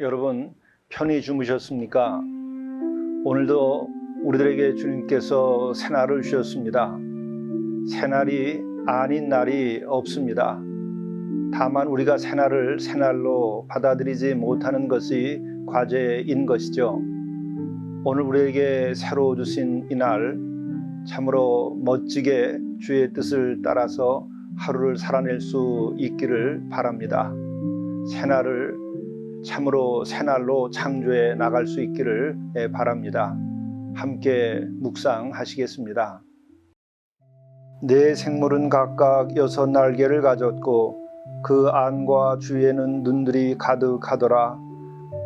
여러분 편히 주무셨습니까? 오늘도 우리들에게 주님께서 새날을 주셨습니다. 새날이 아닌 날이 없습니다. 다만 우리가 새날을 새날로 받아들이지 못하는 것이 과제인 것이죠. 오늘 우리에게 새로 주신 이 날 참으로 멋지게 주의 뜻을 따라서 하루를 살아낼 수 있기를 바랍니다. 새날을 참으로 새날로 창조해 나갈 수 있기를 바랍니다. 함께 묵상하시겠습니다. 네 생물은 각각 6날개를 가졌고 그 안과 주위에는 눈들이 가득하더라.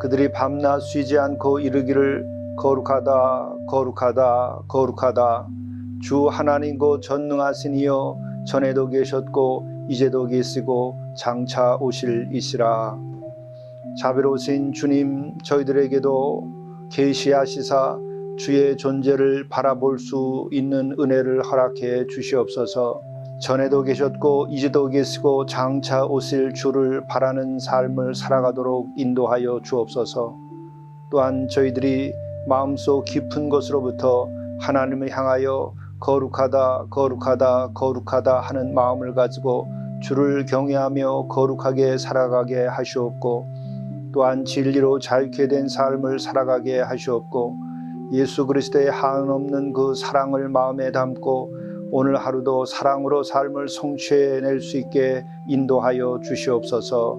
그들이 밤낮 쉬지 않고 이르기를 거룩하다 거룩하다 거룩하다. 주 하나님 곧 전능하신 이여 전에도 계셨고 이제도 계시고 장차 오실 이시라. 자비로우신 주님, 저희들에게도 계시하시사 주의 존재를 바라볼 수 있는 은혜를 허락해 주시옵소서. 전에도 계셨고 이제도 계시고 장차 오실 주를 바라는 삶을 살아가도록 인도하여 주옵소서. 또한 저희들이 마음속 깊은 곳으로부터 하나님을 향하여 거룩하다 거룩하다 거룩하다 하는 마음을 가지고 주를 경외하며 거룩하게 살아가게 하시옵고, 또한 진리로 자유케 된 삶을 살아가게 하시옵고, 예수 그리스도의 한없는 그 사랑을 마음에 담고 오늘 하루도 사랑으로 삶을 성취해낼 수 있게 인도하여 주시옵소서.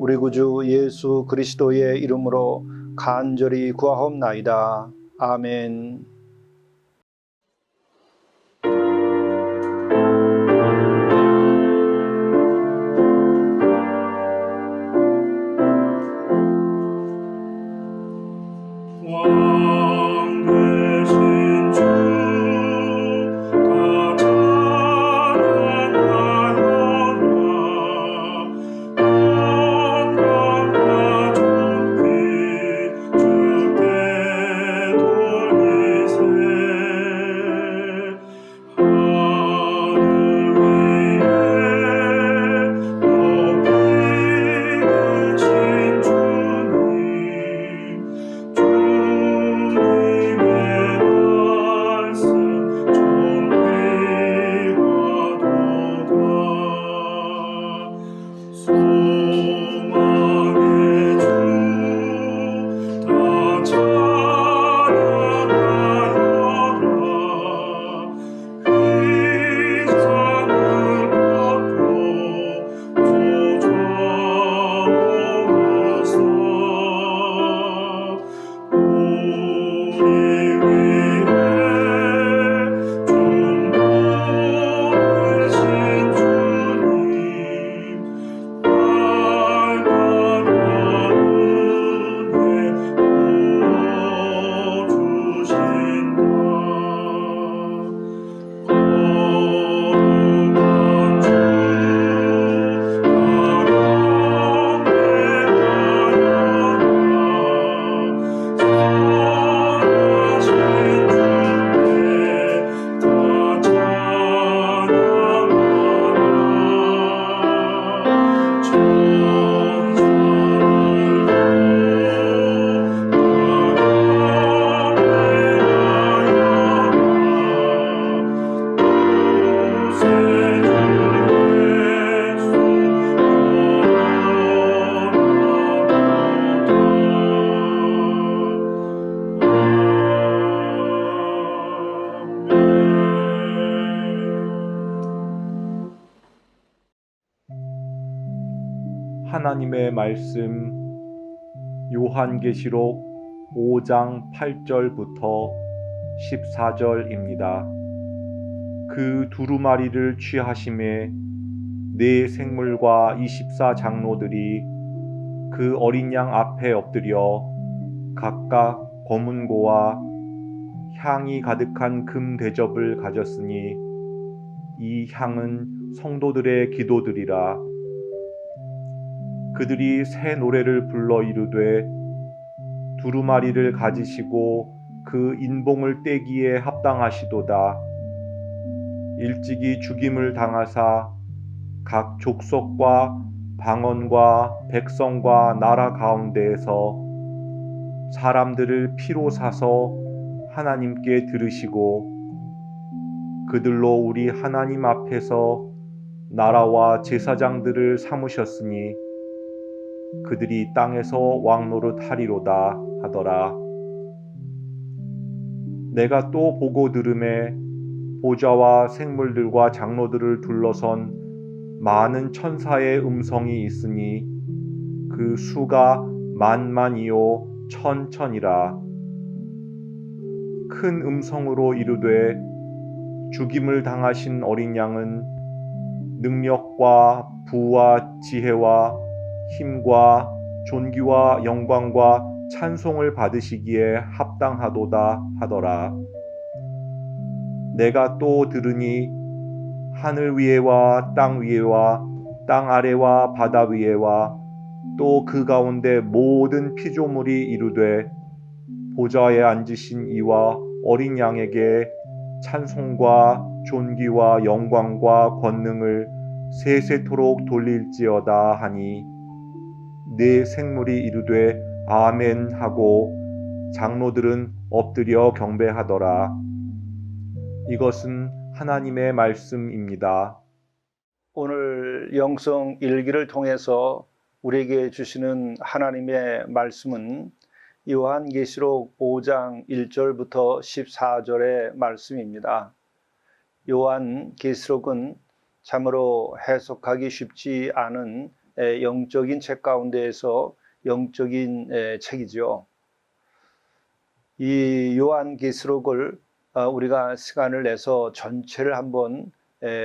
우리 구주 예수 그리스도의 이름으로 간절히 구하옵나이다. 아멘. 하나님의 말씀 요한계시록 5장 8절부터 14절입니다. 그 그 두루마리를 취하심에 네 생물과 24 장로들이 그 어린 양 앞에 엎드려 각각 검은고와 향이 가득한 금 대접을 가졌으니 이 향은 성도들의 기도들이라. 그들이 새 노래를 불러 이르되 두루마리를 가지시고 그 인봉을 떼기에 합당하시도다. 일찍이 죽임을 당하사 각 족속과 방언과 백성과 나라 가운데에서 사람들을 피로 사서 하나님께 들으시고 그들로 우리 하나님 앞에서 나라와 제사장들을 삼으셨으니 그들이 땅에서 왕노릇 하리로다 하더라. 내가 또 보고 들음에 보좌와 생물들과 장로들을 둘러선 많은 천사의 음성이 있으니 그 수가 만만이요 천천이라. 큰 음성으로 이르되 죽임을 당하신 어린 양은 능력과 부와 지혜와 힘과 존귀와 영광과 찬송을 받으시기에 합당하도다 하더라. 내가 또 들으니 하늘 위에와 땅 위에와 땅 아래와 바다 위에와 또 그 가운데 모든 피조물이 이르되 보좌에 앉으신 이와 어린 양에게 찬송과 존귀와 영광과 권능을 세세토록 돌릴지어다 하니 네 생물이 이르되 아멘 하고 장로들은 엎드려 경배하더라. 이것은 하나님의 말씀입니다. 오늘 영성 일기를 통해서 우리에게 주시는 하나님의 말씀은 요한계시록 5장 1절부터 14절의 말씀입니다. 요한계시록은 참으로 해석하기 쉽지 않은 영적인 책 가운데에서 영적인 책이죠. 이 요한계시록을 우리가 시간을 내서 전체를 한번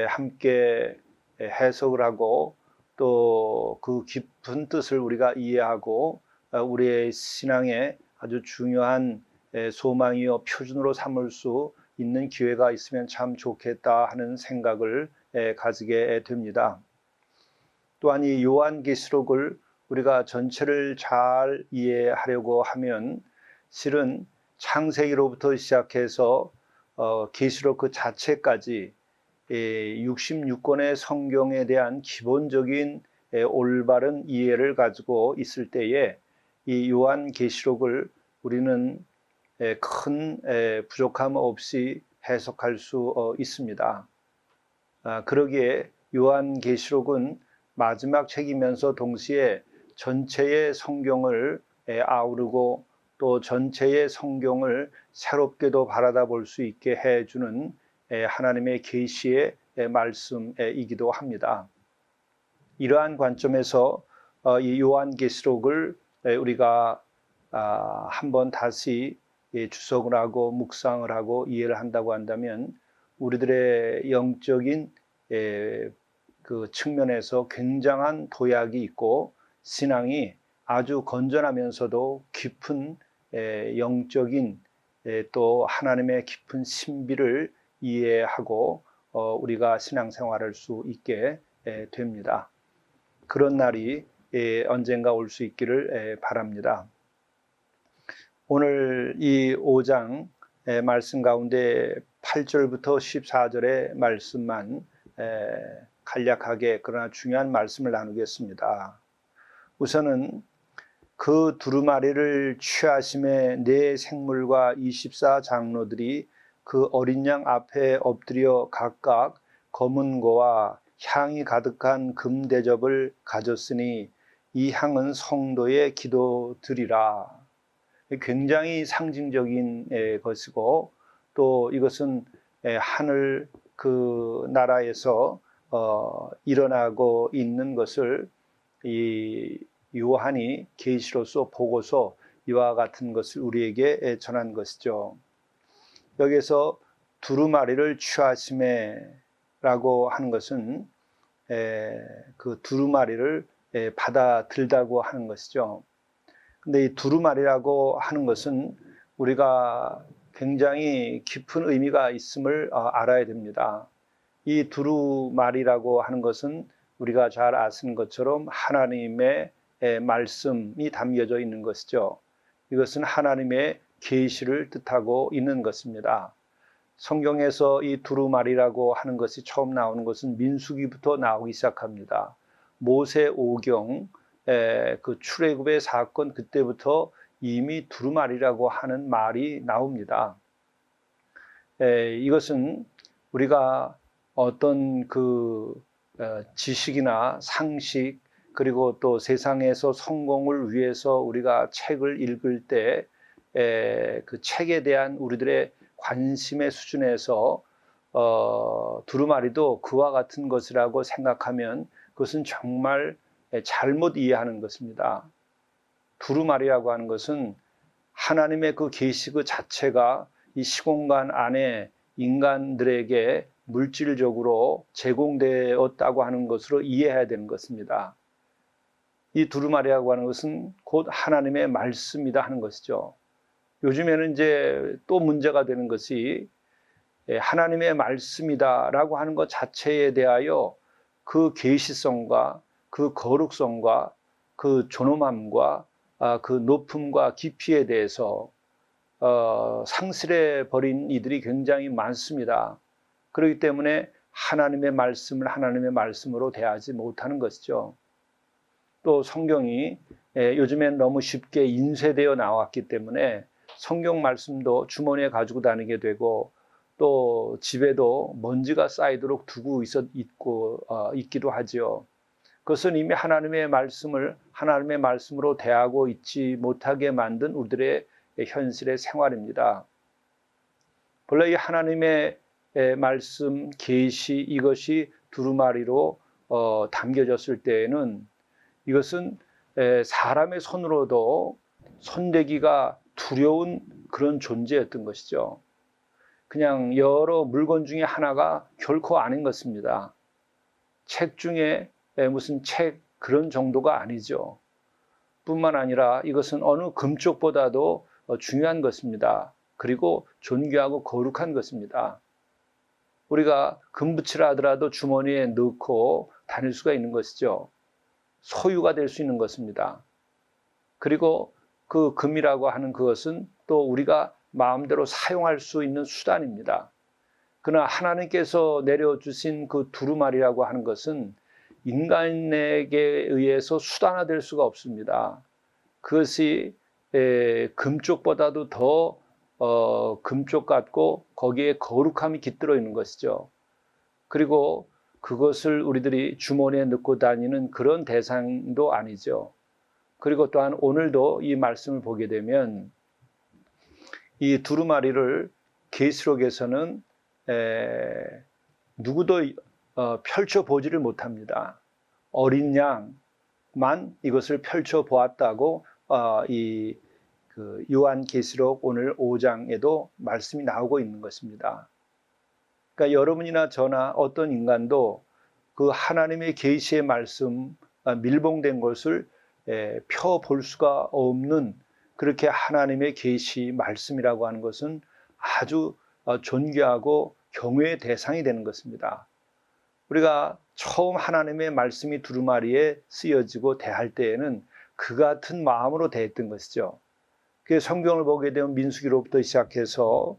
함께 해석을 하고 또 그 깊은 뜻을 우리가 이해하고 우리의 신앙에 아주 중요한 소망이요 표준으로 삼을 수 있는 기회가 있으면 참 좋겠다 하는 생각을 가지게 됩니다. 또한 이 요한계시록을 우리가 전체를 잘 이해하려고 하면 실은 창세기로부터 시작해서 계시록 그 자체까지 66권의 성경에 대한 기본적인 올바른 이해를 가지고 있을 때에 이 요한계시록을 우리는 큰 부족함 없이 해석할 수 있습니다. 그러기에 요한계시록은 마지막 책이면서 동시에 전체의 성경을 아우르고 또 전체의 성경을 새롭게도 바라다 볼 수 있게 해주는 하나님의 계시의 말씀이기도 합니다. 이러한 관점에서 이 요한계시록을 우리가 한번 다시 주석을 하고 묵상을 하고 이해를 한다고 한다면 우리들의 영적인 그 측면에서 굉장한 도약이 있고 신앙이 아주 건전하면서도 깊은 영적인 또 하나님의 깊은 신비를 이해하고 우리가 신앙생활할 수 있게 됩니다. 그런 날이 언젠가 올 수 있기를 바랍니다. 오늘 이 5장 말씀 가운데 8절부터 14절의 말씀만 간략하게 그러나 중요한 말씀을 나누겠습니다. 우선은 그 두루마리를 취하심에 네 생물과 24 장로들이 그 어린 양 앞에 엎드려 각각 검은 고와 향이 가득한 금 대접을 가졌으니 이 향은 성도의 기도드리라. 굉장히 상징적인 것이고 또 이것은 하늘 그 나라에서 일어나고 있는 것을 이 요한이 계시로서 보고서 이와 같은 것을 우리에게 전한 것이죠. 여기서 두루마리를 취하심에라고 하는 것은 그 두루마리를 받아들다고 하는 것이죠. 근데 이 두루마리라고 하는 것은 우리가 굉장히 깊은 의미가 있음을 알아야 됩니다. 이 두루마리라고 하는 것은 우리가 잘 아시는 것처럼 하나님의 말씀이 담겨져 있는 것이죠. 이것은 하나님의 계시를 뜻하고 있는 것입니다. 성경에서 이 두루마리라고 하는 것이 처음 나오는 것은 민수기부터 나오기 시작합니다. 모세 오경 그 출애굽의 사건 그때부터 이미 두루마리라고 하는 말이 나옵니다. 이것은 우리가 어떤 그 지식이나 상식 그리고 또 세상에서 성공을 위해서 우리가 책을 읽을 때 그 책에 대한 우리들의 관심의 수준에서 두루마리도 그와 같은 것이라고 생각하면 그것은 정말 잘못 이해하는 것입니다. 두루마리라고 하는 것은 하나님의 그 계시 그 자체가 이 시공간 안에 인간들에게 물질적으로 제공되었다고 하는 것으로 이해해야 되는 것입니다. 이 두루마리라고 하는 것은 곧 하나님의 말씀이다 하는 것이죠. 요즘에는 이제 또 문제가 되는 것이 하나님의 말씀이다라고 하는 것 자체에 대하여 그 계시성과 그 거룩성과 그 존엄함과 그 높음과 깊이에 대해서 상실해 버린 이들이 굉장히 많습니다. 그렇기 때문에 하나님의 말씀을 하나님의 말씀으로 대하지 못하는 것이죠. 또 성경이 요즘엔 너무 쉽게 인쇄되어 나왔기 때문에 성경 말씀도 주머니에 가지고 다니게 되고 또 집에도 먼지가 쌓이도록 두고 있기도 하지요. 그것은 이미 하나님의 말씀을 하나님의 말씀으로 대하고 있지 못하게 만든 우리들의 현실의 생활입니다. 본래 이 하나님의 말씀, 계시 이것이 두루마리로 담겨졌을 때에는 이것은 사람의 손으로도 손대기가 두려운 그런 존재였던 것이죠. 그냥 여러 물건 중에 하나가 결코 아닌 것입니다. 책 중에 무슨 책 그런 정도가 아니죠. 뿐만 아니라 이것은 어느 금쪽보다도 중요한 것입니다. 그리고 존귀하고 거룩한 것입니다. 우리가 금붙이라 하더라도 주머니에 넣고 다닐 수가 있는 것이죠. 소유가 될 수 있는 것입니다. 그리고 그 금이라고 하는 그것은 또 우리가 마음대로 사용할 수 있는 수단입니다. 그러나 하나님께서 내려주신 그 두루마리라고 하는 것은 인간에게 의해서 수단화될 수가 없습니다. 그것이 금쪽보다도 더 금쪽 같고 거기에 거룩함이 깃들어 있는 것이죠. 그리고 그것을 우리들이 주머니에 넣고 다니는 그런 대상도 아니죠. 그리고 또한 오늘도 이 말씀을 보게 되면 이 두루마리를 계시록에서는 누구도 펼쳐보지를 못합니다. 어린 양만 이것을 펼쳐보았다고 이 요한계시록 오늘 5장에도 말씀이 나오고 있는 것입니다. 그러니까 여러분이나 저나 어떤 인간도 그 하나님의 계시의 말씀 밀봉된 것을 펴볼 수가 없는 그렇게 하나님의 계시 말씀이라고 하는 것은 아주 존귀하고 경외의 대상이 되는 것입니다. 우리가 처음 하나님의 말씀이 두루마리에 쓰여지고 대할 때에는 그 같은 마음으로 대했던 것이죠. 그 성경을 보게 되면 민수기로부터 시작해서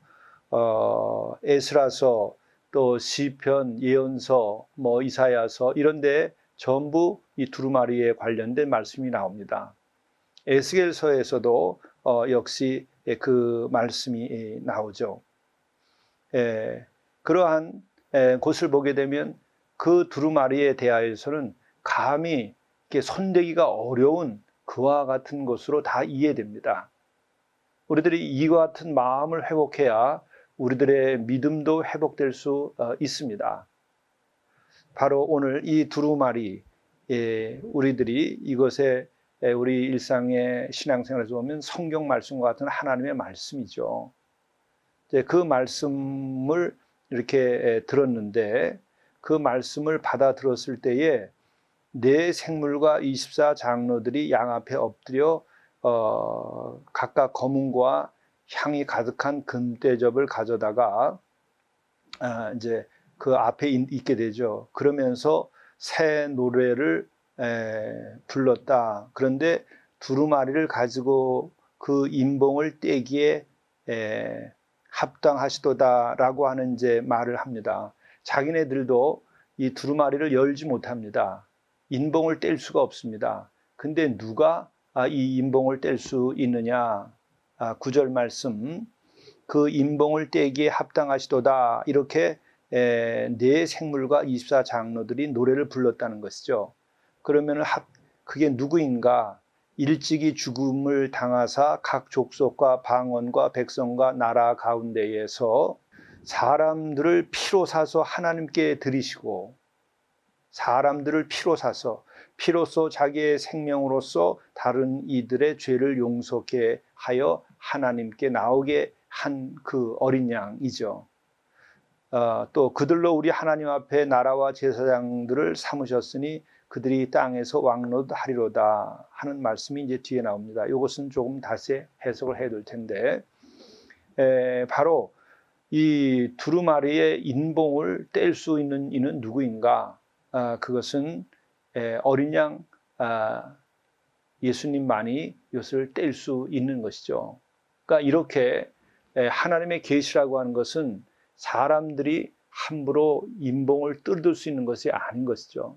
에스라서 또 시편, 예언서, 이사야서 이런 데 전부 이 두루마리에 관련된 말씀이 나옵니다. 에스겔서에서도 역시 그 말씀이 나오죠. 그러한 곳을 보게 되면 그 두루마리에 대하여서는 감히 손대기가 어려운 그와 같은 것으로 다 이해됩니다. 우리들이 이와 같은 마음을 회복해야 우리들의 믿음도 회복될 수 있습니다. 바로 오늘 이 두루마리, 우리들이 이것에 우리 일상의 신앙생활에서 보면 성경 말씀과 같은 하나님의 말씀이죠. 그 말씀을 이렇게 들었는데 그 말씀을 받아 들었을 때에 네 생물과 24장로들이 양 앞에 엎드려 각각 검은과 향이 가득한 금대접을 가져다가 이제 그 앞에 있게 되죠. 그러면서 새 노래를 불렀다. 그런데 두루마리를 가지고 그 인봉을 떼기에 합당하시도다라고 하는 이제 말을 합니다. 자기네들도 이 두루마리를 열지 못합니다. 인봉을 뗄 수가 없습니다. 근데 누가 이 인봉을 뗄 수 있느냐? 9절 말씀. 그 인봉을 떼기에 합당하시도다. 이렇게 네 생물과 24장로들이 노래를 불렀다는 것이죠. 그러면 그게 누구인가? 일찍이 죽음을 당하사 각 족속과 방언과 백성과 나라 가운데에서 사람들을 피로 사서 하나님께 드리시고 사람들을 피로 사서 피로써 자기의 생명으로서 다른 이들의 죄를 용서케 하여 하나님께 나오게 한 그 어린 양이죠. 또 그들로 우리 하나님 앞에 나라와 제사장들을 삼으셨으니 그들이 땅에서 왕노릇하리로다 하는 말씀이 이제 뒤에 나옵니다. 이것은 조금 다시 해석을 해야 될 텐데 바로 이 두루마리의 인봉을 뗄 수 있는 이는 누구인가? 그것은 어린 양 예수님만이 이것을 뗄 수 있는 것이죠. 그러니까 이렇게 하나님의 계시라고 하는 것은 사람들이 함부로 인봉을 뜯을 수 있는 것이 아닌 것이죠.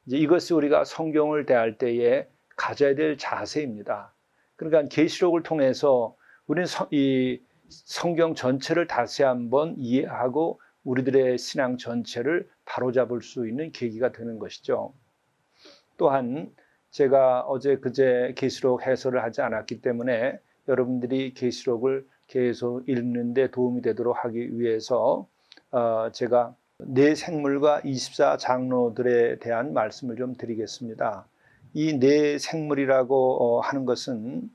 이제 이것이 우리가 성경을 대할 때에 가져야 될 자세입니다. 그러니까 계시록을 통해서 우리는 이 성경 전체를 다시 한번 이해하고 우리들의 신앙 전체를 바로잡을 수 있는 계기가 되는 것이죠. 또한 제가 어제 그제 계시록 해설을 하지 않았기 때문에 여러분들이 계시록을 계속 읽는 데 도움이 되도록 하기 위해서 제가 네 생물과 24장로들에 대한 말씀을 좀 드리겠습니다. 이 네 생물이라고 하는 것은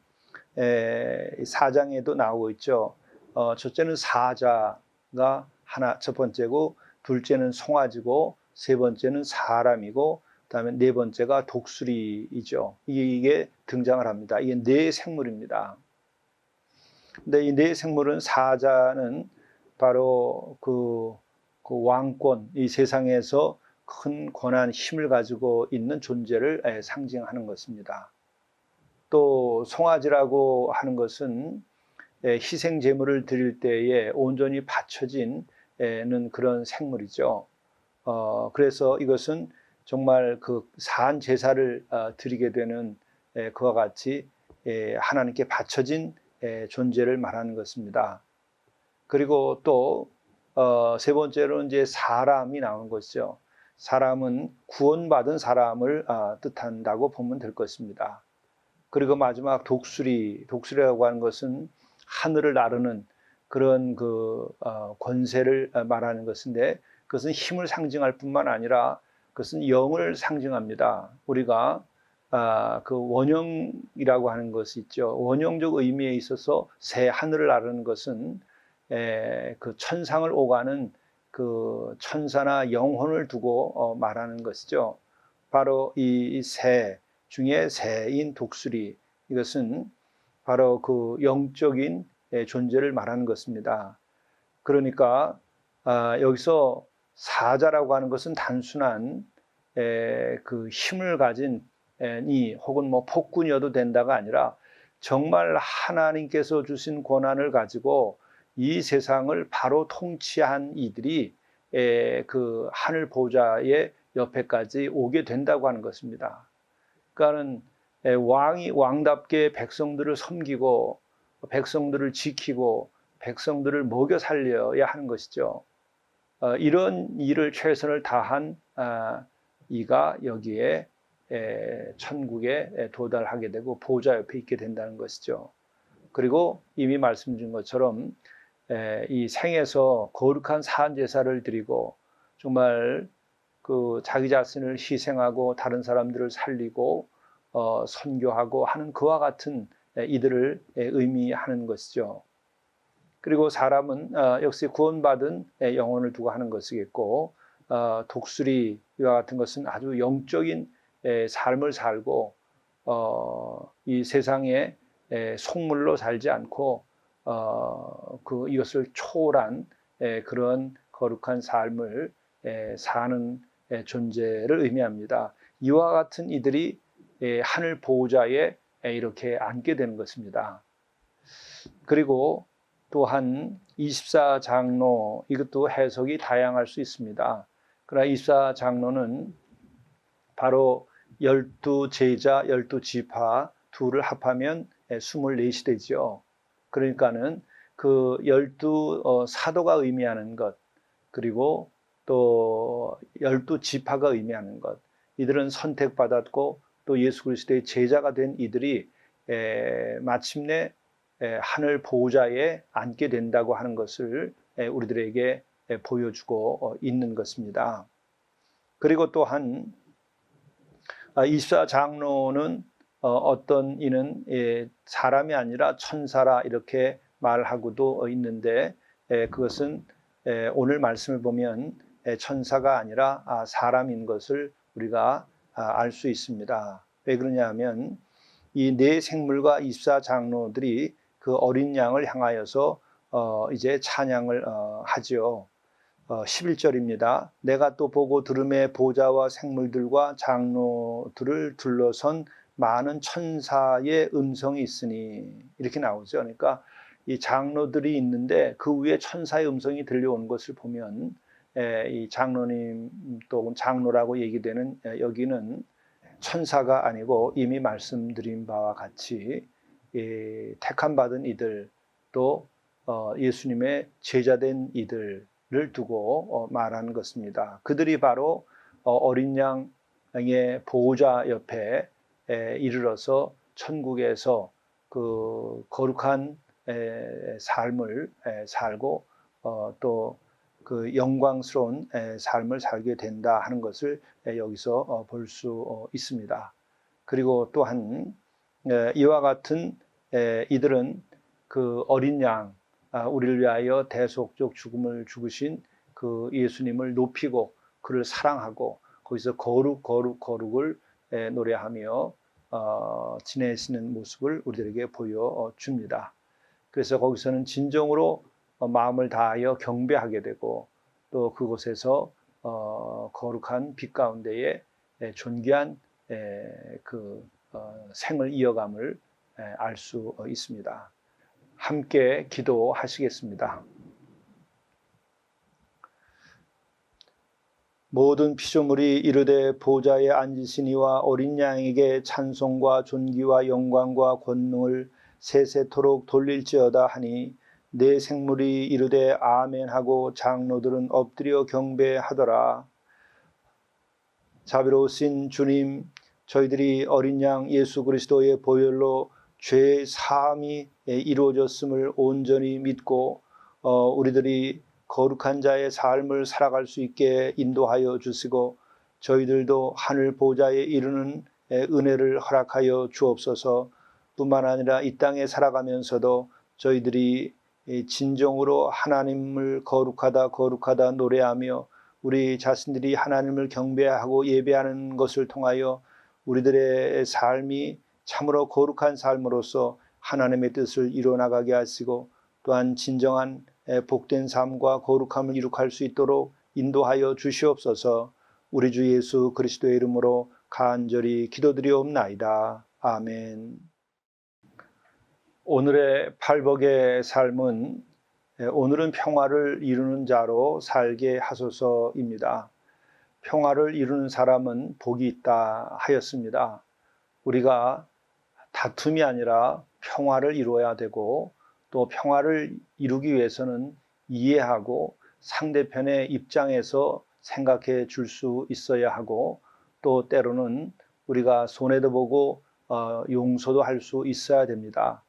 4장에도 나오고 있죠. 첫째는 사자가 첫 번째고, 둘째는 송아지고, 세 번째는 사람이고, 그다음에 네 번째가 독수리이죠. 이게 등장을 합니다. 이게 네 생물입니다. 근데 이 네 생물은 사자는 바로 그 왕권, 이 세상에서 큰 권한, 힘을 가지고 있는 존재를 상징하는 것입니다. 또 송아지라고 하는 것은 희생 제물을 드릴 때에 온전히 바쳐지는 그런 생물이죠. 그래서 이것은 정말 그 사한 제사를 드리게 되는 그와 같이 하나님께 바쳐진 존재를 말하는 것입니다. 그리고 또 세 번째로는 이제 사람이 나오는 것이죠. 사람은 구원받은 사람을 뜻한다고 보면 될 것입니다. 그리고 마지막 독수리라고 하는 것은 하늘을 나르는 그런 그 권세를 말하는 것인데, 그것은 힘을 상징할 뿐만 아니라 그것은 영을 상징합니다. 우리가 그 원형이라고 하는 것이 있죠. 원형적 의미에 있어서 새 하늘을 나르는 것은 그 천상을 오가는 그 천사나 영혼을 두고 말하는 것이죠. 바로 이 새 중에 새인 독수리, 이것은 바로 그 영적인 존재를 말하는 것입니다. 그러니까 여기서 사자라고 하는 것은 단순한 그 힘을 가진 이 혹은 뭐 폭군이어도 된다가 아니라 정말 하나님께서 주신 권한을 가지고 이 세상을 바로 통치한 이들이 그 하늘 보좌의 옆에까지 오게 된다고 하는 것입니다. 그러니까는 왕이 왕답게 백성들을 섬기고 백성들을 지키고 백성들을 먹여 살려야 하는 것이죠. 이런 일을 최선을 다한 이가 여기에 천국에 도달하게 되고 보좌 옆에 있게 된다는 것이죠. 그리고 이미 말씀드린 것처럼 이 생에서 거룩한 사한 제사를 드리고 정말 그 자기 자신을 희생하고 다른 사람들을 살리고 선교하고 하는 그와 같은 이들을 의미하는 것이죠. 그리고 사람은 역시 구원받은 영혼을 두고 하는 것이겠고, 독수리와 같은 것은 아주 영적인 삶을 살고 이 세상에 속물로 살지 않고 이것을 초월한 그런 거룩한 삶을 사는 존재를 의미합니다. 이와 같은 이들이 하늘 보호자에 이렇게 앉게 되는 것입니다. 그리고 또한 24장로, 이것도 해석이 다양할 수 있습니다. 그러나 24장로는 바로 12제자, 12지파 둘을 합하면 24이 되죠. 그러니까는 그 12사도가 의미하는 것, 그리고 또 12지파가 의미하는 것, 이들은 선택받았고 또 예수 그리스도의 제자가 된 이들이 마침내 하늘 보호자에 앉게 된다고 하는 것을 우리들에게 보여주고 있는 것입니다. 그리고 또한 24장로는 어떤 이는 사람이 아니라 천사라 이렇게 말하고도 있는데, 그것은 오늘 말씀을 보면 천사가 아니라 사람인 것을 우리가 알 수 있습니다. 왜 그러냐 하면 이 네 생물과 24장로들이 그 어린 양을 향하여서 이제 찬양을 하죠. 11절입니다. 내가 또 보고 들음에 보좌와 생물들과 장로들을 둘러선 많은 천사의 음성이 있으니, 이렇게 나오죠. 그러니까 이 장로들이 있는데 그 위에 천사의 음성이 들려오는 것을 보면 이 장로님 또 장로라고 얘기되는 여기는 천사가 아니고 이미 말씀드린 바와 같이 택함 받은 이들, 또 예수님의 제자된 이들을 두고 말하는 것입니다. 그들이 바로 어린 양의 보호자 옆에 이르러서 천국에서 그 거룩한 삶을 살고 또 그 영광스러운 삶을 살게 된다 하는 것을 여기서 볼 수 있습니다. 그리고 또한 이와 같은 이들은 그 어린 양, 우리를 위하여 대속적 죽음을 죽으신 그 예수님을 높이고 그를 사랑하고 거기서 거룩을 노래하며 지내시는 모습을 우리들에게 보여줍니다. 그래서 거기서는 진정으로 마음을 다하여 경배하게 되고 또 그곳에서 거룩한 빛 가운데에 존귀한 그 생을 이어감을 알 수 있습니다. 함께 기도하시겠습니다. 모든 피조물이 이르되 보좌에 앉으신 이와 어린 양에게 찬송과 존귀와 영광과 권능을 세세토록 돌릴지어다 하니, 내 생물이 이르되 아멘하고 장로들은 엎드려 경배하더라. 자비로우신 주님, 저희들이 어린 양 예수 그리스도의 보혈로 죄 사함이 이루어졌음을 온전히 믿고 우리들이 거룩한 자의 삶을 살아갈 수 있게 인도하여 주시고, 저희들도 하늘 보좌에 이르는 은혜를 허락하여 주옵소서. 뿐만 아니라 이 땅에 살아가면서도 저희들이 진정으로 하나님을 거룩하다 노래하며 우리 자신들이 하나님을 경배하고 예배하는 것을 통하여 우리들의 삶이 참으로 거룩한 삶으로서 하나님의 뜻을 이루어나가게 하시고, 또한 진정한 복된 삶과 거룩함을 이룩할 수 있도록 인도하여 주시옵소서. 우리 주 예수 그리스도의 이름으로 간절히 기도드리옵나이다. 아멘. 오늘의 팔복의 삶은 오늘은 평화를 이루는 자로 살게 하소서입니다. 평화를 이루는 사람은 복이 있다 하였습니다. 우리가 다툼이 아니라 평화를 이루어야 되고, 또 평화를 이루기 위해서는 이해하고 상대편의 입장에서 생각해 줄 수 있어야 하고, 또 때로는 우리가 손해도 보고 용서도 할 수 있어야 됩니다.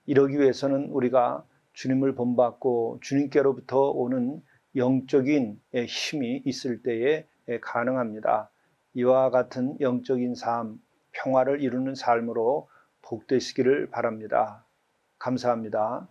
이러기 위해서는 우리가 주님을 본받고 주님께로부터 오는 영적인 힘이 있을 때에 가능합니다. 이와 같은 영적인 삶, 평화를 이루는 삶으로 복되시기를 바랍니다. 감사합니다.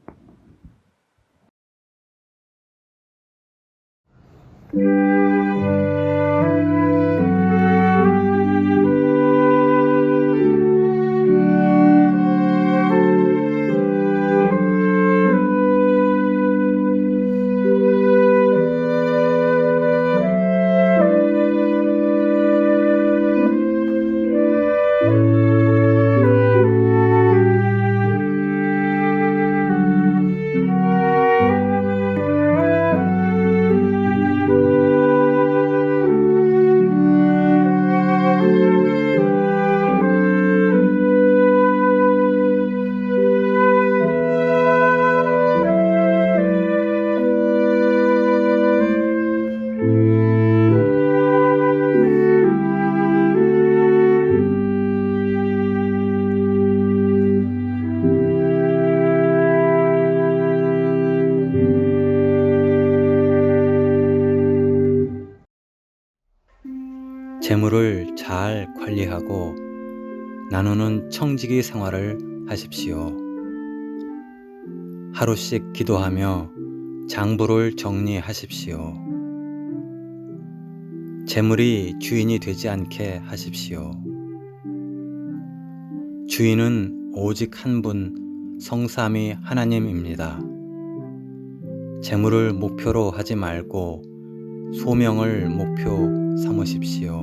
재물을 잘 관리하고 나누는 청지기 생활을 하십시오. 하루씩 기도하며 장부를 정리하십시오. 재물이 주인이 되지 않게 하십시오. 주인은 오직 한 분, 성삼위 하나님입니다. 재물을 목표로 하지 말고 소명을 목표 삼으십시오.